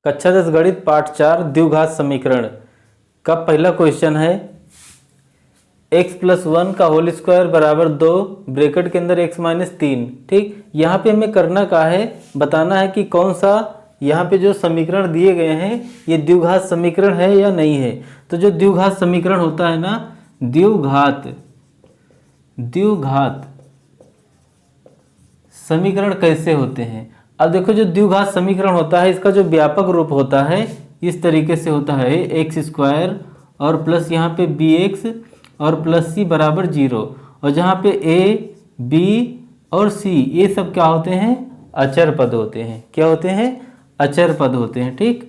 कक्षा 10 गणित पाठ 4 द्विघात समीकरण का पहला क्वेश्चन है x + 1 का होल स्क्वायर बराबर 2 ब्रैकेट के अंदर x - 3। ठीक, यहाँ पे हमें करना क्या है, बताना है कि कौन सा यहाँ पे जो समीकरण दिए गए हैं ये द्विघात समीकरण है या नहीं है। तो जो द्विघात समीकरण होता है ना, द्विघात समीकरण कैसे होते हैं। अब देखो, जो द्विघात समीकरण होता है इसका जो व्यापक रूप होता है इस तरीके से होता है x² और प्लस यहाँ पे bx और प्लस c बराबर 0। और जहाँ पे a, b और c ये सब क्या होते हैं, अचर पद होते हैं। क्या होते हैं, अचर पद होते हैं। ठीक,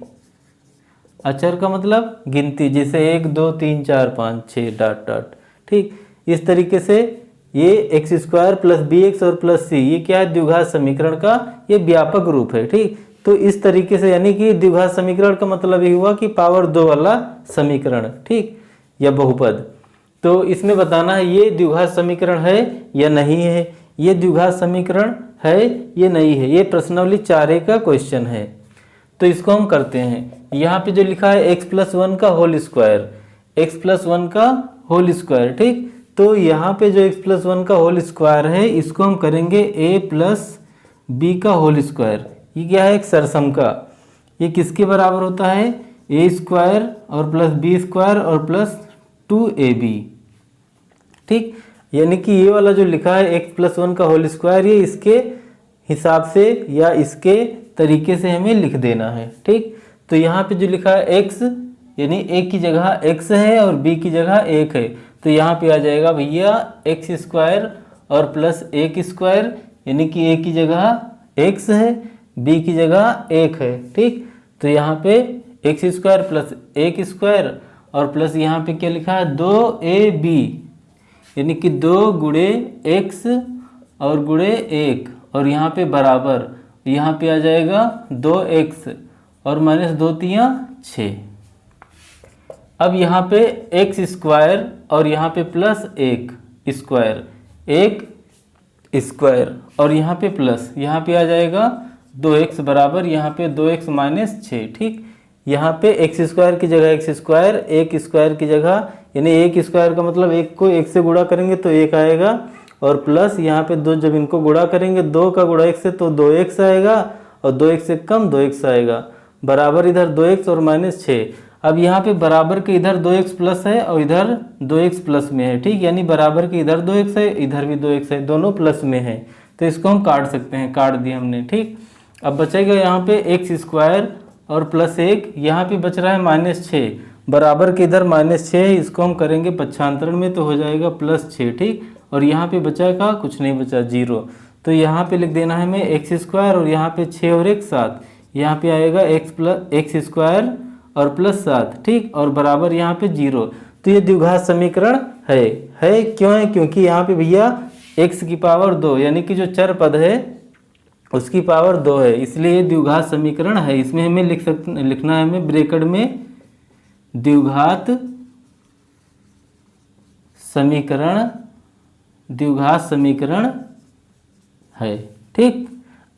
अचर का मतलब गिनती, जैसे 1 2 3 4 5 6 डॉट डॉट। ठीक, इस तरीके से ये x² प्लस bx और प्लस c ये क्या है, द्विघात समीकरण का ये व्यापक रूप है। ठीक, तो इस तरीके से यानी कि द्विघात समीकरण का मतलब ये हुआ कि पावर 2 वाला समीकरण। ठीक, या बहुपद। तो इसमें बताना है ये द्विघात समीकरण है या नहीं है, ये द्विघात समीकरण है ये नहीं है। ये प्रश्नावली 4A का क्वेश्चन है। तो इसको हम करते हैं। यहाँ पे जो लिखा है x + 1 का होल स्क्वायर, x + 1 का होल स्क्वायर। ठीक, तो यहाँ पे जो x + 1 का होल स्क्वायर है इसको हम करेंगे a + b का होल स्क्वायर। ये क्या है, एक सरसम का। ये किसके बराबर होता है, a² और प्लस b² और प्लस 2ab। ठीक, यानी कि ये वाला जो लिखा है x + 1 का होल स्क्वायर ये इसके हिसाब से या इसके तरीके से हमें लिख देना है। ठीक, तो यहाँ पे जो लिखा है x यानी a की जगह x है और b की जगह 1 है, तो यहाँ पे आ जाएगा भैया x² और प्लस 1² यानी कि a की जगह x है, b की जगह 1 है। ठीक, तो यहाँ पे x² प्लस 1² और प्लस यहाँ पे क्या लिखा है 2ab यानी कि 2 गुणे x और गुणे 1 और यहाँ पे बराबर, यहाँ पे आ जाएगा 2x और -2 × 6। अब यहाँ पे x² और यहाँ पे प्लस 1² और यहाँ पे प्लस, यहाँ पे आ जाएगा 2x बराबर यहाँ पे 2x - 6। ठीक, यहाँ पे x² की जगह x², 1² की जगह यानी 1² का मतलब 1 को 1 से गुणा करेंगे तो 1 आएगा और प्लस यहाँ पे 2 जब इनको गुणा करेंगे 2 का गुणा 1 से तो 2x आएगा और 2x से कम 2x आएगा बराबर इधर 2x और -6। अब यहाँ पे बराबर के इधर 2x प्लस है और इधर 2x प्लस में है। ठीक, यानी बराबर के इधर 2x है इधर भी 2x है, दोनों प्लस में है, तो इसको हम काट सकते हैं, काट दिया हमने। ठीक, अब बचेगा यहाँ पे x² और प्लस 1, यहाँ पे बच रहा है -6, बराबर के इधर -6 है, इसको हम करेंगे पक्षांतरण में तो हो जाएगा +6। ठीक, और यहाँ पे बचा कुछ नहीं बचा 0, तो यहाँ पे लिख देना है हमें x² और यहाँ पे 6 और 1 7, यहाँ पे आएगा x² और प्लस 7। ठीक, और बराबर यहाँ पे 0। तो ये द्विघात समीकरण है। क्यों है, क्योंकि यहाँ पे भैया x की पावर 2 यानी कि जो चर पद है उसकी पावर 2 है, इसलिए ये द्विघात समीकरण है। इसमें हमें लिखना है हमें ब्रैकेट में द्विघात समीकरण है। ठीक,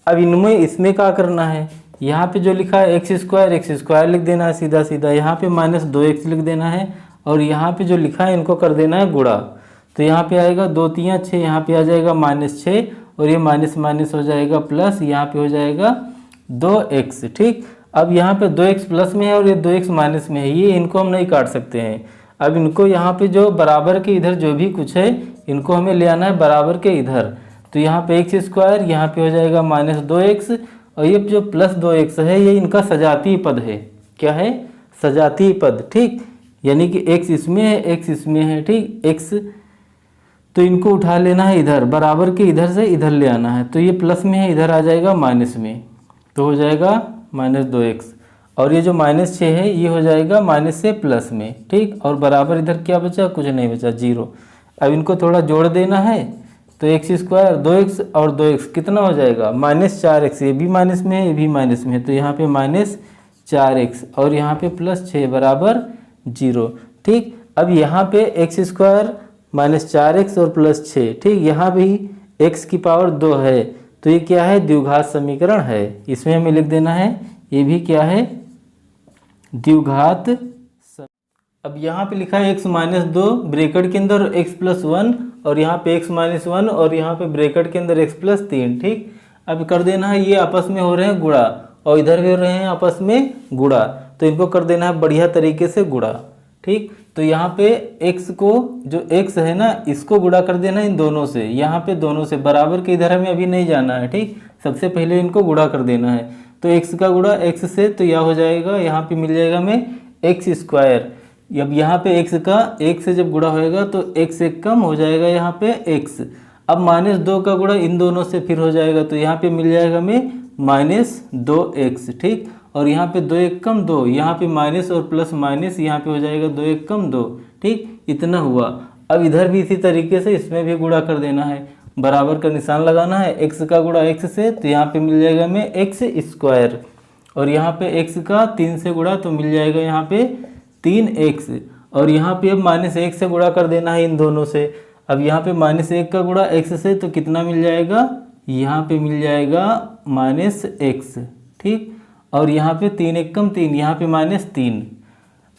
अब इनमें इसमें क्या करना है, यहाँ पे जो लिखा है x² लिख देना है सीधा सीधा, यहाँ पे -2x लिख देना है और यहाँ पे जो लिखा है इनको कर देना है गुणा। तो यहाँ पे आएगा 2 × 6, यहाँ पे आ जाएगा -6 और ये माइनस माइनस हो जाएगा प्लस, यहाँ पे हो जाएगा 2x। ठीक, अब यहाँ पे 2x प्लस में है और ये 2x माइनस में है, ये इनको हम नहीं काट सकते हैं। अब इनको यहाँ पे जो बराबर के इधर जो भी कुछ है इनको हमें ले आना है बराबर के इधर। तो यहाँ पे x², यहाँ पे हो जाएगा -2x और ये जो प्लस 2x है ये इनका सजातीय पद है। क्या है, सजातीय पद। ठीक, यानी कि x इसमें है x इसमें है। ठीक, x तो इनको उठा लेना है इधर, बराबर के इधर से इधर ले आना है, तो ये प्लस में है इधर आ जाएगा माइनस में, तो हो जाएगा -2x और ये जो -6 है ये हो जाएगा माइनस से प्लस में। ठीक, और बराबर इधर क्या बचा, कुछ नहीं बचा 0। अब इनको थोड़ा जोड़ देना है तो x² 2x और 2x कितना हो जाएगा -4x, ये भी माइनस में है ये भी माइनस में है, तो यहाँ पे -4x और यहाँ पे +6 बराबर 0। ठीक, अब यहाँ पे x² -4x और +6। ठीक, यहाँ भी x की पावर 2 है, तो ये क्या है, द्विघात समीकरण है। इसमें हमें लिख देना है ये भी क्या है, द्विघात। अब यहाँ पे लिखा है x माइनस 2 ब्रैकेट के अंदर x प्लस 1 और यहाँ पे x माइनस 1 और यहाँ पे ब्रैकेट के अंदर x प्लस 3। ठीक, अब कर देना है, ये आपस में हो रहे हैं गुणा और इधर भी हो रहे हैं आपस में गुणा, तो इनको कर देना है बढ़िया तरीके से गुणा। ठीक, तो यहाँ पे x को, जो x है ना, इसको गुणा कर देना इन दोनों से, यहाँ पे दोनों से बराबर के इधर हमें अभी नहीं जाना है। ठीक, सबसे पहले इनको गुणा कर देना है, तो x का गुणा x से, तो यह हो जाएगा, यहाँ पे मिल जाएगा हमें एक्स स्क्वायर। अब यहाँ पे x का 1 से जब गुणा होएगा तो x से कम हो जाएगा यहाँ पे x। अब माइनस 2 का गुणा इन दोनों से फिर हो जाएगा, तो यहाँ पे मिल जाएगा हमें माइनस 2x। ठीक, और यहाँ पे 2 1 कम 2, यहाँ पे माइनस और प्लस माइनस, यहाँ पे हो जाएगा 2 1 कम 2। ठीक, इतना हुआ। अब इधर भी इसी तरीके से इसमें भी गुणा कर देना है, बराबर का निशान लगाना है, x का गुणा x से, तो यहाँ पे मिल जाएगा हमें एक्स स्क्वायर, और यहाँ पे x का 3 से गुणा तो मिल जाएगा यहाँ पे 3x, और यहाँ पे अब माइनस 1 से गुणा कर देना है इन दोनों से। अब यहाँ पे माइनस 1 का गुणा x से, तो कितना मिल जाएगा, यहाँ पे मिल जाएगा माइनस x। ठीक, और यहाँ पे 3 1 कम 3, यहाँ पे माइनस 3।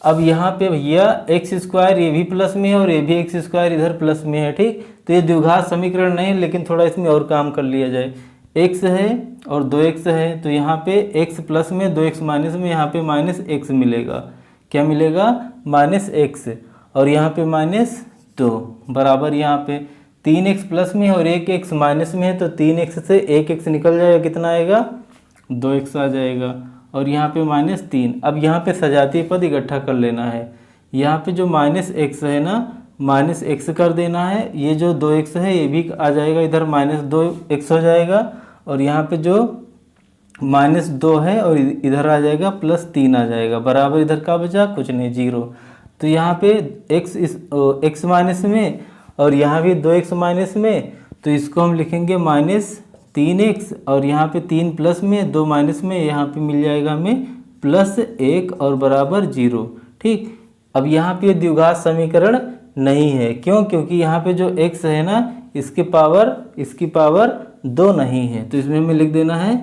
अब यहाँ पे भैया एक्स स्क्वायर ये भी प्लस में है और ये भी एक्स स्क्वायर इधर प्लस में है। ठीक, तो ये द्विघात समीकरण नहीं है, लेकिन थोड़ा इसमें और काम कर लिया जाए। x है और 2x है, तो यहाँ पे x प्लस में 2x माइनस में, यहाँ पे माइनस x मिलेगा। क्या मिलेगा, माइनस x, और यहाँ पे माइनस 2 बराबर यहाँ पे 3x प्लस में और 1x माइनस में है, तो 3x से 1x निकल जाएगा, कितना आएगा, 2x आ जाएगा, और यहाँ पे माइनस 3। अब यहाँ पे सजातीय पद इकट्ठा कर लेना है। यहाँ पे जो माइनस x है ना, माइनस x कर देना है, ये जो 2x है ये भी आ जाएगा, इधर माइनस 2x हो जाएगा, और यहाँ पे जो माइनस 2 है और इधर आ जाएगा प्लस 3 आ जाएगा, बराबर इधर का बचा कुछ नहीं, 0। तो यहाँ पे x माइनस में और यहाँ भी 2x माइनस में, तो इसको हम लिखेंगे माइनस 3x, और यहाँ पे 3 प्लस में 2 माइनस में, यहाँ पे मिल जाएगा हमें प्लस 1 और बराबर 0। ठीक, अब यहाँ पे द्विघात समीकरण नहीं है, क्यों, क्योंकि यहाँ पे जो x है ना, इसकी पावर 2 नहीं है, तो इसमें हमें लिख देना है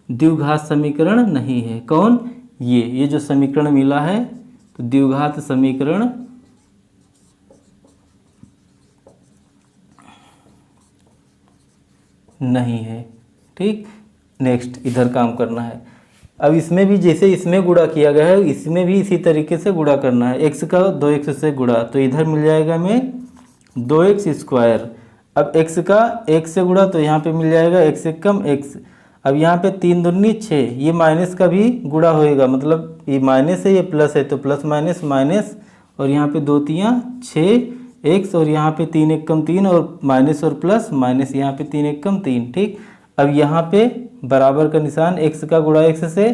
द्विघात समीकरण नहीं है। कौन, ये जो समीकरण मिला है, तो द्विघात समीकरण नहीं है। ठीक, नेक्स्ट इधर काम करना है। अब इसमें भी जैसे इसमें गुणा किया गया है, इसमें भी इसी तरीके से गुणा करना है, x का 2x से गुणा, तो इधर मिल जाएगा हमें 2x स्क्वायर। अब x का 1 से गुणा, तो यहाँ पे मिल जाएगा x से कम x। अब यहाँ पे 3 दूनी 6, ये माइनस का भी गुणा होएगा, मतलब ये माइनस है ये प्लस है, तो प्लस माइनस माइनस, और यहाँ पे 2 3 6x, और यहाँ पे 3 1 कम 3, और माइनस और प्लस माइनस, यहाँ पे 3 1 कम 3। ठीक, अब यहाँ पे बराबर का निशान, x का गुणा x से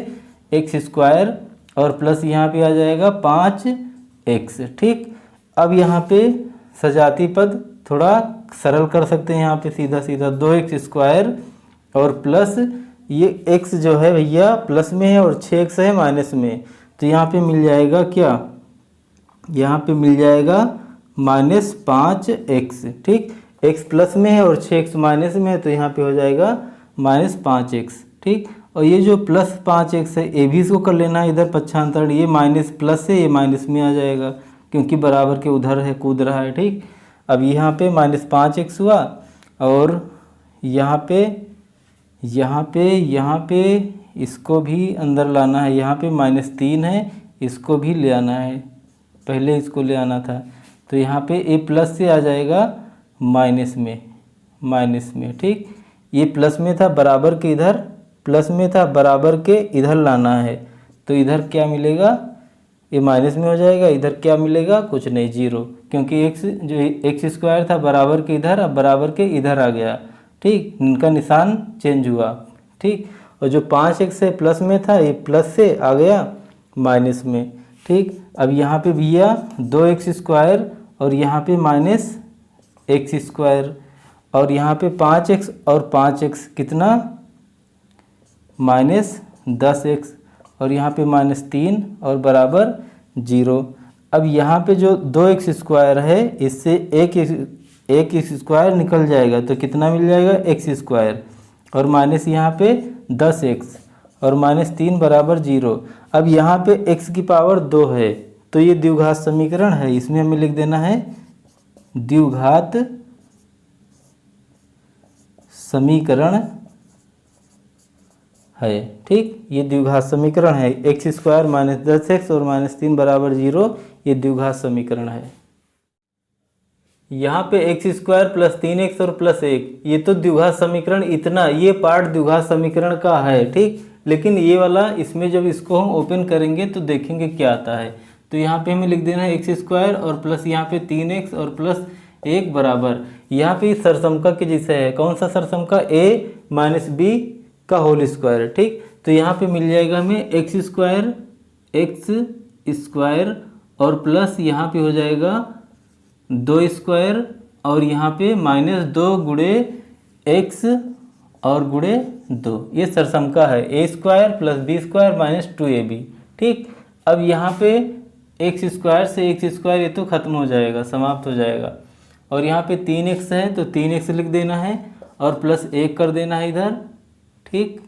एक्स स्क्वायर, और प्लस यहाँ पे आ जाएगा 5x। ठीक, अब यहाँ पे सजाती पद थोड़ा सरल कर सकते हैं, यहाँ पे सीधा सीधा 2x स्क्वायर और प्लस ये x जो है भैया प्लस में है और 6x है माइनस में, तो यहाँ पे मिल जाएगा क्या, यहाँ पे मिल जाएगा माइनस 5x। ठीक, x प्लस में है और 6x माइनस में है, तो यहाँ पे हो जाएगा माइनस 5x। ठीक, और ये जो प्लस 5x है ये भी इसको कर लेना है इधर पक्षांतर, ये माइनस प्लस से ये माइनस में आ जाएगा, क्योंकि बराबर के उधर है, कूद रहा है। ठीक, अब यहाँ पे माइनस 5x हुआ, और यहाँ पे इसको भी अंदर लाना है, यहाँ पे माइनस 3 है, इसको भी ले आना है, पहले इसको ले आना था, तो यहाँ पे ए प्लस से आ जाएगा माइनस में। ठीक, ये प्लस में था, बराबर के इधर प्लस में था, बराबर के इधर लाना है, तो इधर क्या मिलेगा, ये माइनस में हो जाएगा, इधर क्या मिलेगा, कुछ नहीं, 0, क्योंकि x जो एक्स स्क्वायर था बराबर के इधर, अब बराबर के इधर आ गया। ठीक, इनका निशान चेंज हुआ। ठीक, और जो 5x है प्लस में था, ये प्लस से आ गया माइनस में। ठीक, अब यहाँ पे भैया 2x स्क्वायर और यहाँ पे माइनस x स्क्वायर, और यहाँ पे 5x और 5x कितना, माइनस 10x, और यहाँ पे माइनस 3 और बराबर 0। अब यहाँ पे जो 2x स्क्वायर है, इससे एक स्क्वायर निकल जाएगा, तो कितना मिल जाएगा, x स्क्वायर, और माइनस यहाँ पे 10x, और -3 बराबर 0। अब यहाँ पे x की पावर 2 है, तो ये द्विघात समीकरण है। इसमें हमें लिख देना है द्विघात समीकरण है। ठीक, ये द्विघात समीकरण है। x² - 10x और -3 बराबर 0, ये द्विघात समीकरण है। यहाँ पे x² + 3x और +1, ये तो द्विघात समीकरण, इतना ये पार्ट द्विघात समीकरण का है। ठीक, लेकिन ये वाला इसमें जब इसको हम ओपन करेंगे तो देखेंगे क्या आता है। तो यहाँ पे हमें लिख देना है x² और प्लस यहाँ पे 3x और +1 बराबर, यहाँ पे सरसमका के जैसे है। कौन सा सरसमका? a - b का होल स्क्वायर। ठीक, तो यहाँ पे मिल जाएगा हमें x² और प्लस यहाँ पे हो जाएगा 2² और यहाँ पे -2 गुणे x और गुणे 2, ये सरसमका है। a² + b² - 2ab। ठीक, अब यहाँ पे x² से x² ये तो खत्म हो जाएगा, समाप्त हो जाएगा। और यहाँ पे 3x है तो 3x लिख देना है और +1 कर देना है इधर। ठीक,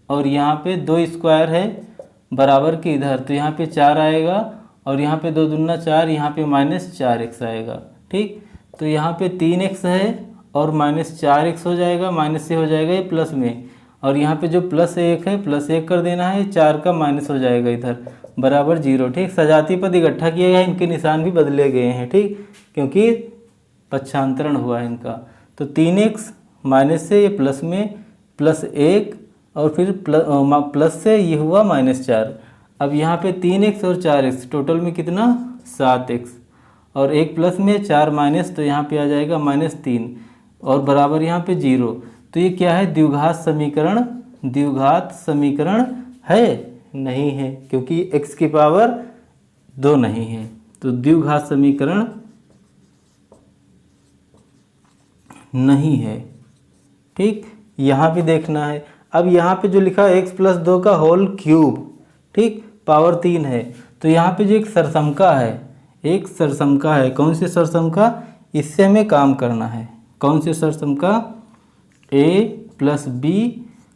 और यहाँ पे 2² है बराबर के इधर, तो यहाँ पे 4 आएगा और यहाँ पे 2 दूना 4, यहाँ पे -4x आएगा। ठीक, तो यहाँ पे 3x है और -4x हो जाएगा, माइनस से हो जाएगा ये प्लस में, और यहाँ पे जो +1 है +1 कर देना है, 4 का माइनस हो जाएगा इधर बराबर 0। ठीक, सजातीय पद इकट्ठा किया गया, इनके निशान भी बदले गए हैं। ठीक, क्योंकि पक्षांतरण हुआ है इनका। तो 3x माइनस से ये प्लस में +1 और फिर प्लस से ये हुआ -4। अब यहाँ पे 3x और 4x टोटल में कितना? 7x, और 1 प्लस में 4 माइनस, तो यहाँ पे आ जाएगा -3 और बराबर यहाँ पे 0। तो ये क्या है? द्विघात समीकरण। द्विघात समीकरण है? नहीं है, क्योंकि x की पावर 2 नहीं है, तो द्विघात समीकरण नहीं है। ठीक, यहाँ भी देखना है। अब यहाँ पे जो लिखा है x + 2 का होल क्यूब, ठीक, पावर 3 है, तो यहाँ पे जो एक सरसमका है, एक सरसमका है। कौन से सरसमका? इससे हमें काम करना है। कौन से सरसमका? a + b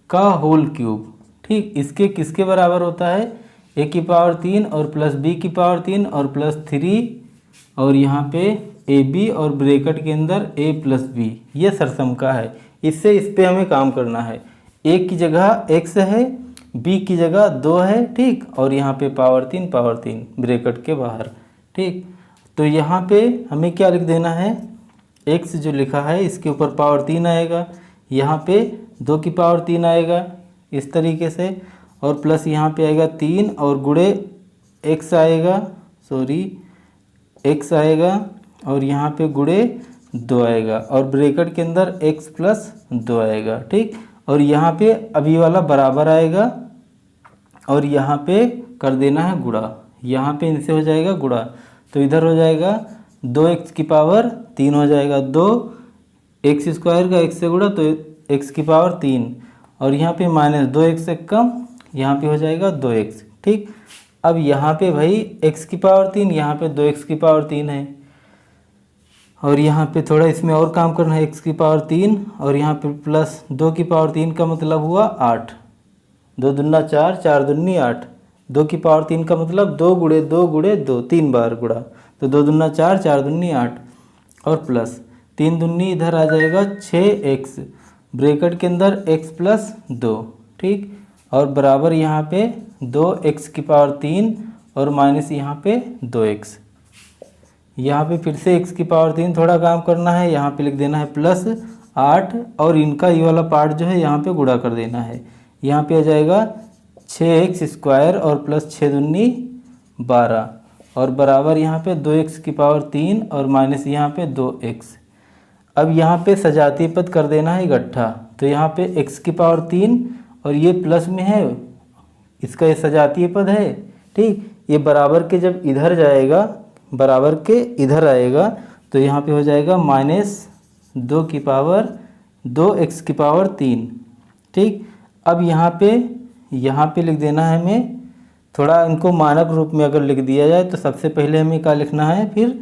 का होल क्यूब। ठीक, इसके किसके बराबर होता है? a की पावर 3 और +b की पावर 3 और +3 और यहाँ पे ab और ब्रैकेट के अंदर a + b, ये सरसमका है। इससे इस पे हमें काम करना है। a की जगह x है, b की जगह 2 है, ठीक, और यहाँ पे पावर 3 ब्रैकेट के बाहर। ठीक, तो यहाँ पे हमें क्या लिख देना है? x जो लिखा है इसके ऊपर पावर 3 आएगा, यहाँ पे 2 की पावर 3 आएगा इस तरीके से, और प्लस यहाँ पे आएगा 3 और गुणे x आएगा, x आएगा, और यहाँ पे गुणे 2 आएगा, और ब्रैकेट के अंदर x + 2 आएगा। ठीक, और यहाँ पे अभी वाला बराबर आएगा और यहाँ पे कर देना है गुणा, यहाँ पे इनसे हो जाएगा गुणा, तो इधर हो जाएगा 2x की पावर 3 हो जाएगा, 2x² का x से गुणा तो x की पावर 3, और यहाँ पे -2x से कम, यहाँ पे हो जाएगा 2x। ठीक, अब यहाँ पे भाई x की पावर 3, यहाँ पे 2x की पावर 3 है, और यहाँ पे थोड़ा इसमें और काम करना है, x की पावर 3 और यहाँ पे +2 की पावर 3 का मतलब हुआ 8, 2 दूना 4, 4 दूनी 8, 2 की पावर 3 का मतलब 2 गुणे 2 गुणे 2, 3 बार गुणा, तो 2 दूना 4, 4 दूनी 8, और प्लस 3 दूनी इधर आ जाएगा 6x, ब्रैकेट के अंदर x + 2, ठीक, और बराबर यहाँ पे 2x की पावर 3 और माइनस यहाँ पे 2x, यहाँ पे फिर से x की पावर 3 थोड़ा काम करना है, यहाँ पे लिख देना है +8, और इनका ये वाला पार्ट जो है यहाँ पे गुणा कर देना है, यहाँ पे आ जाएगा 6x² और प्लस 6 दूनी 12, और बराबर यहाँ पे 2x की पावर 3 और माइनस यहाँ पे 2x। अब यहाँ पे सजातीय पद कर देना है इकट्ठा, तो यहाँ पे x की पावर 3 और ये प्लस में है, इसका ये सजातीय पद है, ठीक, ये बराबर के जब इधर जाएगा, बराबर के इधर आएगा, तो यहाँ पे हो जाएगा -2 की पावर 2x की पावर 3, ठीक। अब यहाँ पे लिख देना है हमें, थोड़ा इनको मानक रूप में अगर लिख दिया जाए तो सबसे पहले हमें क्या लिखना है, फिर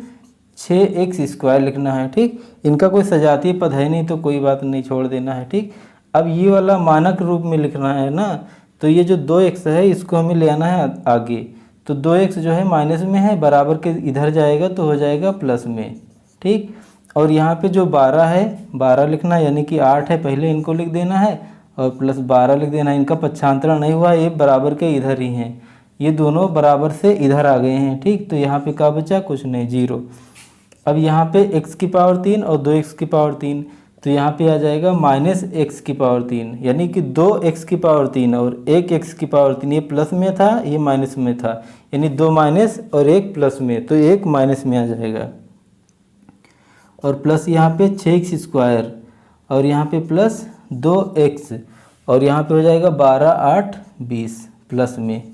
6x² लिखना है, ठीक। इनका कोई सजातीय पद है नहीं तो कोई बात नहीं, छोड़ देना है, ठीक। अब ये वाला मानक रूप में लिखना है ना, तो ये जो 2x है इसको हमें ले आना है आगे। तो 2x जो है माइनस में है, बराबर के इधर जाएगा तो हो जाएगा प्लस में, ठीक। और यहाँ पे जो 12 है 12 लिखना है, यानी कि 8 है पहले इनको लिख देना है और प्लस 12 लिख देना है। इनका पक्षांतरण नहीं हुआ, ये बराबर के इधर ही हैं, ये दोनों बराबर से इधर आ गए हैं, ठीक। तो यहाँ पे क्या बचा, कुछ नहीं, 0। अब यहाँ पे x की पावर 3 और 2x की पावर 3, तो यहाँ पे आ जाएगा माइनस x की पावर 3, यानी कि 2x की पावर 3 और 1x की पावर 3। ये प्लस में था, ये माइनस में था, यानी 2 माइनस और 1 प्लस में, तो 1 माइनस में आ जाएगा। और प्लस यहाँ पे 6x स्क्वायर और यहाँ पे प्लस 2x और यहाँ पे हो जाएगा 12 8 20 प्लस में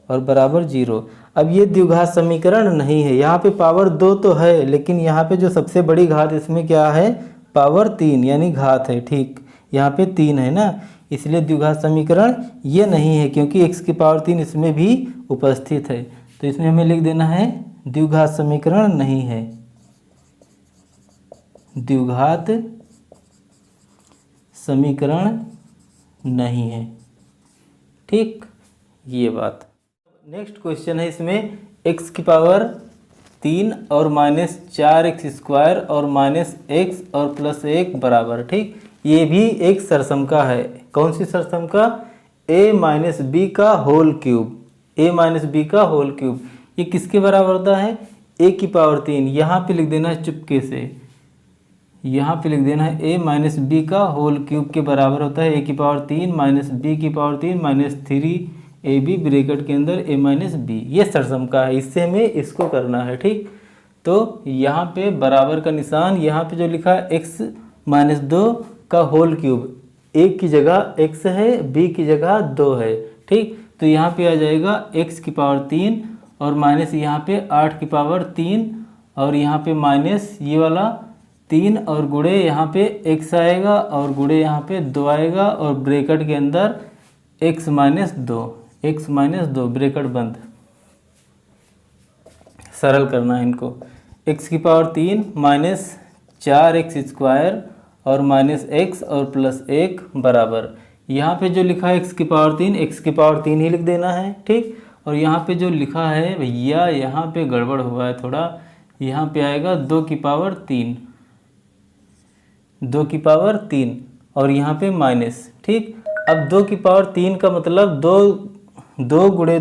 और बराबर 0। अब ये द्विघात समीकरण नहीं है, यहाँ पे पावर 2 तो है, लेकिन यहाँ पे जो सबसे बड़ी घात इसमें क्या है, पावर 3 यानी घात है, ठीक। यहाँ पे 3 है ना, इसलिए द्विघात समीकरण ये नहीं है, क्योंकि x की पावर 3 इसमें भी उपस्थित है। तो इसमें हमें लिख देना है द्विघात समीकरण नहीं है, द्विघात समीकरण नहीं है, ठीक, ये बात। नेक्स्ट क्वेश्चन है, इसमें x की पावर 3 और माइनस 4x स्क्वायर और माइनस x और प्लस 1 बराबर, ठीक। ये भी एक सरसमका है। कौन सी सरसमका, a माइनस बी का whole cube, a minus B का होल क्यूब। ये किसके बराबर होता है, a की पावर 3। यहाँ पे लिख देना है चुपके से, यहाँ पे लिख देना है a माइनस बी का होल क्यूब के बराबर होता है a की पावर 3 माइनस b की पावर 3 माइनस 3ab ब्रैकेट के अंदर a माइनस बी। ये सरसमका है, इससे हमें इसको करना है, ठीक। तो यहाँ पे बराबर का निशान, यहाँ पे जो लिखा है x माइनस 2 का होल क्यूब, a की जगह x है, b की जगह 2 है, ठीक। तो यहाँ पे आ जाएगा x की पावर 3 और माइनस यहाँ पे 8 की पावर 3 और यहाँ पे माइनस ये वाला 3 और गुणे यहाँ पे x आएगा और गुणे यहाँ पे 2 आएगा और ब्रैकेट के अंदर x माइनस 2 ब्रैकेट बंद। सरल करना है इनको, x की पावर 3 माइनस 4x स्क्वायर और माइनस x और प्लस 1 बराबर। यहाँ पे जो लिखा है x की पावर 3, x की पावर 3 ही लिख देना है, ठीक। और यहाँ पे जो लिखा है भैया, यहाँ पे गड़बड़ हुआ है थोड़ा, यहाँ पे आएगा 2 की पावर 3, 2 की पावर 3 और यहाँ पे माइनस, ठीक। अब 2 की पावर 3 का मतलब 2 गुणे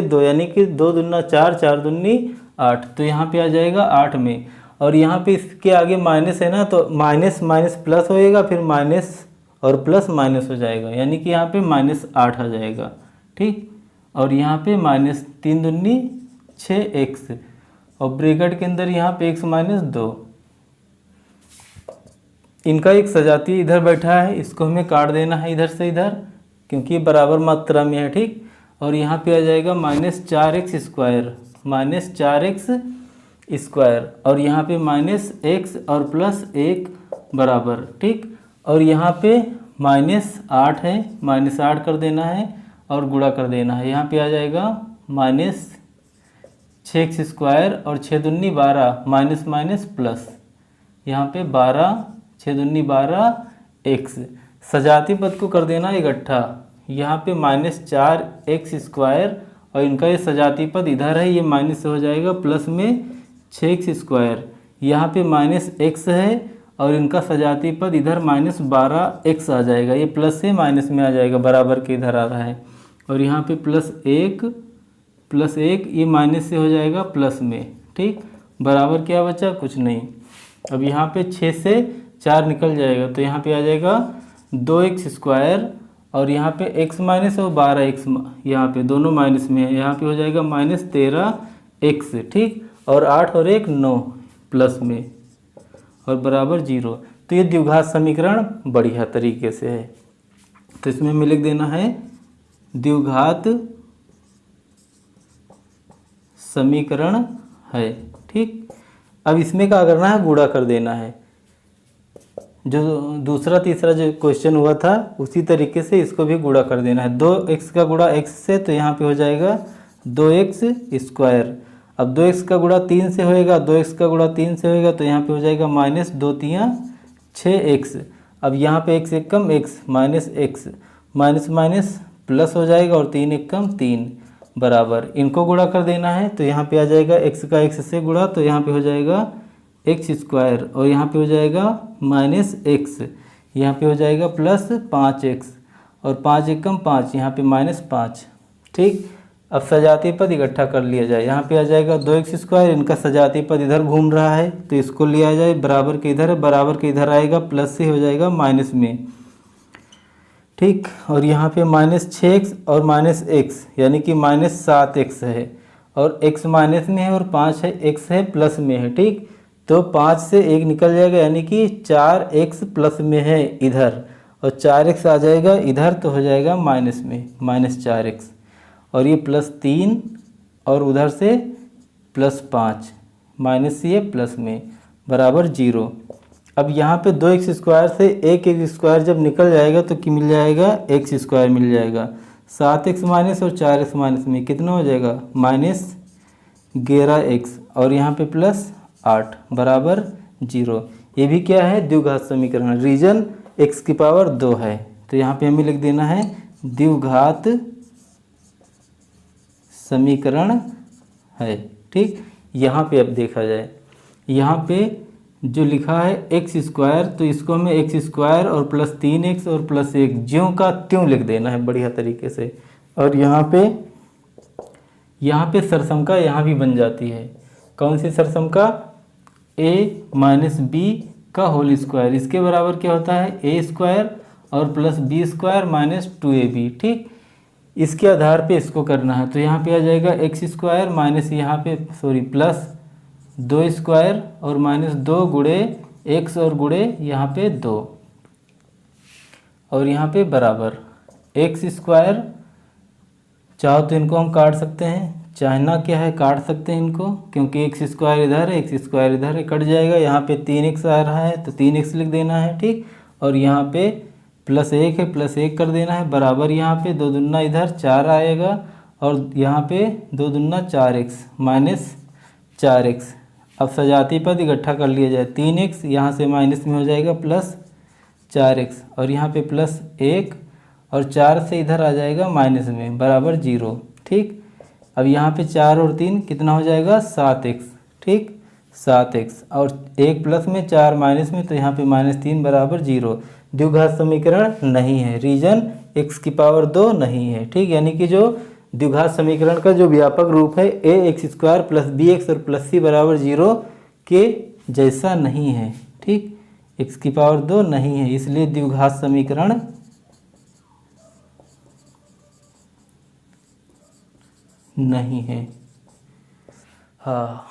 2 यानी कि 2 दूना 4, 4 दूनी 8, तो यहाँ पे आ जाएगा 8 में। और यहाँ पे इसके आगे माइनस है ना, तो माइनस माइनस प्लस होएगा, फिर माइनस और प्लस माइनस हो जाएगा, यानी कि यहाँ पे माइनस 8 आ जाएगा, ठीक। और यहाँ पे माइनस 3 दूनी 6x और ब्रैकेट के अंदर यहाँ पे x माइनस 2। इनका एक सजातीय इधर बैठा है, इसको हमें काट देना है इधर से इधर, क्योंकि ये बराबर मात्रा में है, ठीक। और यहाँ पे आ जाएगा माइनस 4x स्क्वायर और यहाँ पे माइनस x और प्लस 1 बराबर, ठीक। और यहाँ पे माइनस 8 है, माइनस 8 कर देना है और गुणा कर देना है। यहाँ पे आ जाएगा माइनस 6x स्क्वायर और 6 दूनी 12 माइनस माइनस प्लस, यहाँ पे 12 6 दूनी 12x। सजाती पद को कर देना इकट्ठा, यहाँ पे माइनस 4x स्क्वायर और इनका ये सजाती पद इधर है, ये माइनस से हो जाएगा प्लस में 6x स्क्वायर, यहाँ पे माइनस x है और इनका सजाती पद इधर माइनस 12x आ जाएगा, ये प्लस से माइनस में आ जाएगा, बराबर के इधर आ रहा है। और यहाँ पे प्लस 1 ये माइनस से हो जाएगा प्लस में, ठीक। बराबर क्या बचा, कुछ नहीं। अब यहाँ पे 6 से 4 निकल जाएगा, तो यहाँ पे आ जाएगा 2x स्क्वायर और यहाँ पे x माइनस और 12x, यहाँ पे दोनों माइनस में है, यहाँ पे हो जाएगा माइनस 13x, ठीक। और 8 और 1 9 प्लस में और बराबर 0। तो ये द्विघात समीकरण बढ़िया तरीके से है, तो इसमें हमें लिख देना है द्विघात समीकरण है, ठीक। अब इसमें क्या करना है, गुणा कर देना है। जो दूसरा तीसरा जो क्वेश्चन हुआ था उसी तरीके से इसको भी गुणा कर देना है। 2x का गुणा x से, तो यहाँ पे हो जाएगा 2x स्क्वायर। अब 2x का गुणा 3 से होएगा, 2x का गुणा 3 से होएगा, तो यहाँ पे हो जाएगा माइनस 2 3 6x। अब यहाँ पे x एक कम x minus x, minus minus plus हो जाएगा और 3 एकम 3 बराबर, इनको गुणा कर देना है तो यहाँ पे आ जाएगा x का x से गुणा, तो यहाँ पे हो जाएगा एक्स स्क्वायर और यहाँ पे हो जाएगा माइनस एक्स, यहाँ पे हो जाएगा प्लस 5x और 5 एकम 5, यहाँ पे -5। ठीक, अब सजातीय पद इकट्ठा कर लिया जाए। यहाँ पे आ जाएगा 2x स्क्वायर, इनका सजातीय पद इधर घूम रहा है तो इसको लिया जाए, बराबर के इधर है, बराबर के इधर आएगा, प्लस से हो जाएगा माइनस में। ठीक, और यहाँ पे -6x और -x यानी कि -7x है, और x माइनस में है और 5 है, x है प्लस में है। ठीक, तो 5 से 1 निकल जाएगा यानी कि 4x प्लस में है इधर, और 4x आ जाएगा इधर तो हो जाएगा माइनस में, -4x, और ये +3 और उधर से +5, माइनस ये प्लस में बराबर 0। अब यहाँ पे 2x स्क्वायर से एक स्क्वायर जब निकल जाएगा तो कि मिल जाएगा x स्क्वायर मिल जाएगा, 7x माइनस और 4x माइनस में कितना हो जाएगा -11x, और यहाँ पे +8 बराबर 0। ये भी क्या है, द्विघात समीकरण, रीजन x की पावर 2 है, तो यहाँ पे हमें लिख देना है द्विघात समीकरण है। ठीक, यहाँ पे अब देखा जाए, यहाँ पे जो लिखा है x स्क्वायर, तो इसको हमें x स्क्वायर और +3x और +1 ज्यों का त्यों लिख देना है बढ़िया तरीके से। और यहाँ पे सरसमका यहाँ भी बन जाती है, कौन सी सरसमका, a माइनस बी का होल स्क्वायर, इसके बराबर क्या होता है a स्क्वायर और +b स्क्वायर माइनस 2ab। ठीक, इसके आधार पे इसको करना है, तो यहाँ पे आ जाएगा x स्क्वायर माइनस यहाँ पे प्लस 2 स्क्वायर और -2 गुणे x और गुणे यहाँ पे 2, और यहाँ पे बराबर x स्क्वायर, चाहो तो इनको हम काट सकते हैं, चाहना क्या है काट सकते हैं इनको, क्योंकि x स्क्वायर इधर है, x स्क्वायर इधर है, कट जाएगा। यहाँ पे 3x आ रहा है तो 3x लिख देना है। ठीक, और यहाँ पे +1 है, +1 कर देना है, बराबर यहाँ पे 2 दूना इधर 4 आएगा, और यहाँ पे 2 दूना 4x -4x। अब सजातीय पद इकट्ठा कर लिया जाए, 3x यहाँ से माइनस में हो जाएगा +4x, और यहाँ पे +1 और 4 से इधर आ जाएगा माइनस में बराबर 0। ठीक, अब यहाँ पे 4 और 3 कितना हो जाएगा 7x। ठीक, 7x और 1 प्लस में 4 माइनस में, तो यहाँ पे -3 बराबर 0। द्विघात समीकरण नहीं है, रीजन x की पावर 2 नहीं है। ठीक, यानी कि जो द्विघात समीकरण का जो व्यापक रूप है ax स्क्वायर +bx और +c बराबर 0 के जैसा नहीं है। ठीक, x की पावर 2 नहीं है, इसलिए द्विघात समीकरण नहीं है। हाँ।